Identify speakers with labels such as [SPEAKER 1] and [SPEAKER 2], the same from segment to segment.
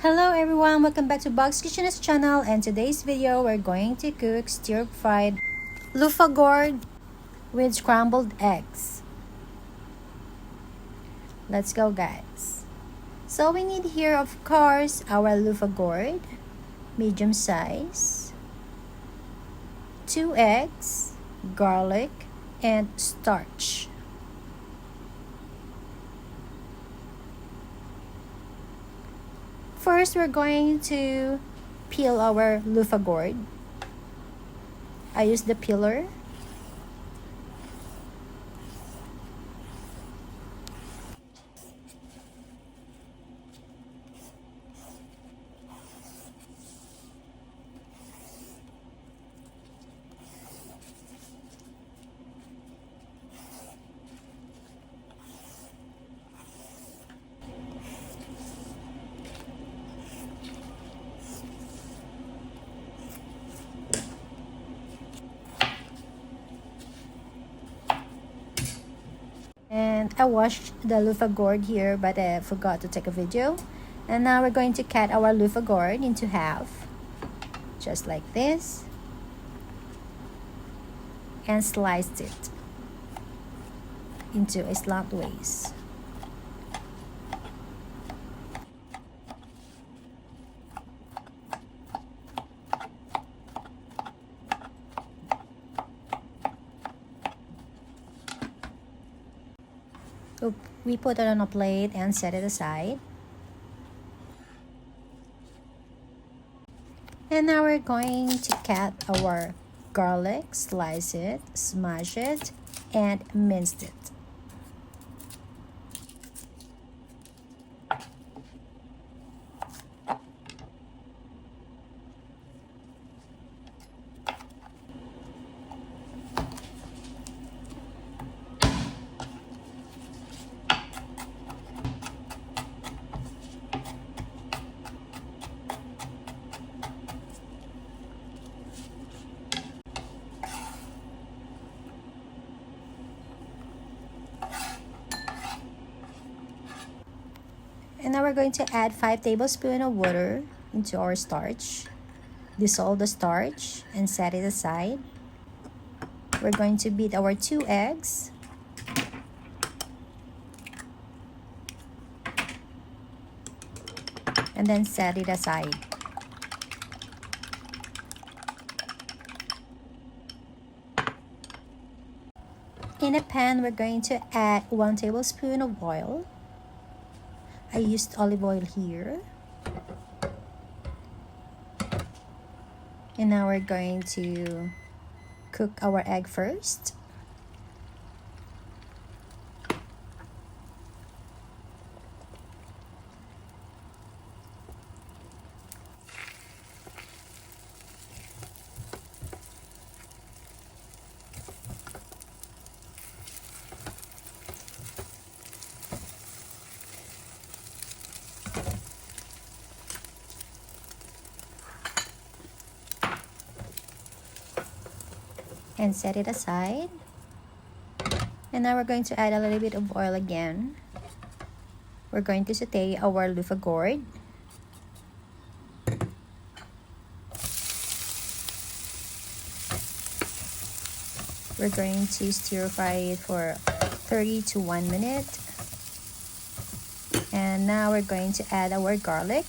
[SPEAKER 1] Hello everyone, welcome back to Bog's Kitchenist channel, and today's video we're going to cook stir-fried Luffa gourd with scrambled eggs. Let's go guys. So we need here of course our Luffa gourd, medium size, 2 eggs, garlic, and starch. First, we're going to peel our Luffa gourd. I use the peeler. And I washed the Luffa gourd here, but I forgot to take a video. And now we're going to cut our Luffa gourd into half, just like this, and slice it into a slant ways. So we put it on a plate and set it aside. And now we're going to cut our garlic, slice it, smash it, and mince it. And now we're going to add 5 tablespoons of water into our starch. Dissolve the starch and set it aside. We're going to beat our 2 eggs. And then set it aside. In a pan, we're going to add 1 tablespoon of oil. I used olive oil here. And now we're going to cook our egg first. And set it aside. And now we're going to add a little bit of oil again. We're going to saute our Luffa gourd. We're going to stir fry it for 30 to 1 minute. And now we're going to add our garlic.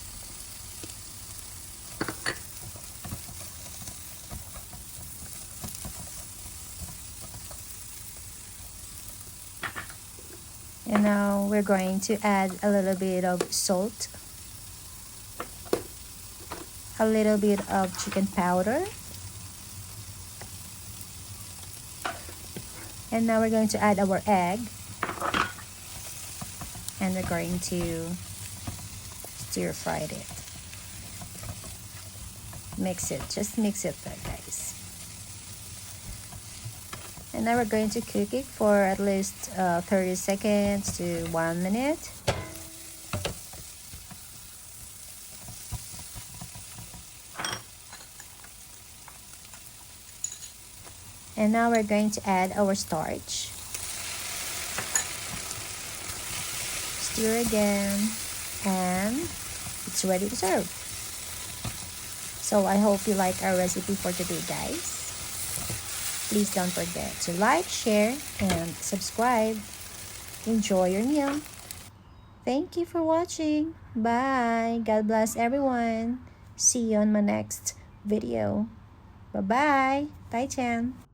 [SPEAKER 1] And now we're going to add a little bit of salt, a little bit of chicken powder, and now we're going to add our egg, and we're going to stir fry it. Mix it, just mix it there guys. And now we're going to cook it for at least 30 seconds to 1 minute. And now we're going to add our starch. Stir again and it's ready to serve. So I hope you like our recipe for today, guys. Please don't forget to like, share, and subscribe. Enjoy your meal. Thank you for watching. Bye. God bless everyone. See you on my next video. Bye-bye. Bye, Chan.